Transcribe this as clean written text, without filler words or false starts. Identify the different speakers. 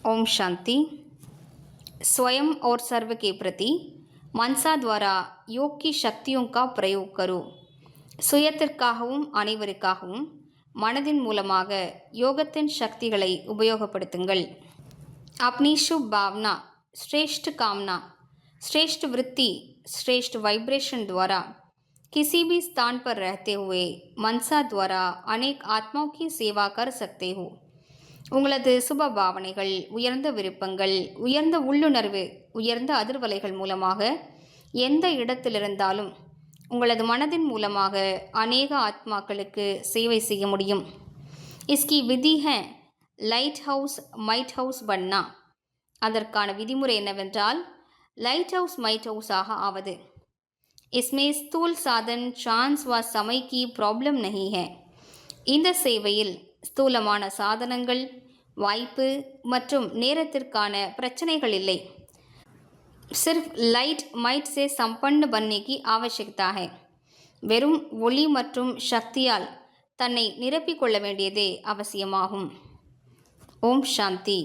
Speaker 1: ओम शांति। स्वयं और सर्व के प्रति मनसा द्वारा योग की शक्तियों का प्रयोग करो. சுயத்திற்காகவும் அனைவருக்காகவும் மனதின் மூலமாக யோகத்தின் சக்திகளை உபயோகப்படுத்துங்கள். अपनी शुभ भावना, श्रेष्ठ कामना, श्रेष्ठ वृत्ति, श्रेष्ठ वाइब्रेशन द्वारा किसी भी स्थान पर रहते हुए मनसा द्वारा अनेक आत्माओं की सेवा कर सकते हो. உங்களது சுப பாவனைகள், உயர்ந்த விருப்பங்கள், உயர்ந்த உள்ளுணர்வு, உயர்ந்த அதிர்வலைகள் மூலமாக எந்த இடத்திலிருந்தாலும் உங்களது மனதின் மூலமாக அநேக ஆத்மாக்களுக்கு சேவை செய்ய முடியும். இஸ்கி விதி ஹே லைட் ஹவுஸ் மைட் ஹவுஸ் பன்னா. அதற்கான விதிமுறை என்னவென்றால் லைட் ஹவுஸ் மைட் ஹவுஸாக ஆவது. இஸ்மே ஸ்தூல் சாதன் சான்ஸ் வ சமை கி ப்ராப்ளம் நஹி ஹே. இந்த சேவையில் ஸ்தூலமான சாதனங்கள், வாய்ப்பு மற்றும் நேரத்திற்கான பிரச்சனைகள் இல்லை. சிர்ஃப் லைட் மைட் சே சம்பन्न बनने की आवश्यकता है. வெறும் ஒளி மற்றும் சக்தியால் தன்னை நிரப்பிக் கொள்ள வேண்டியதே அவசியமாகும். ஓம் சாந்தி.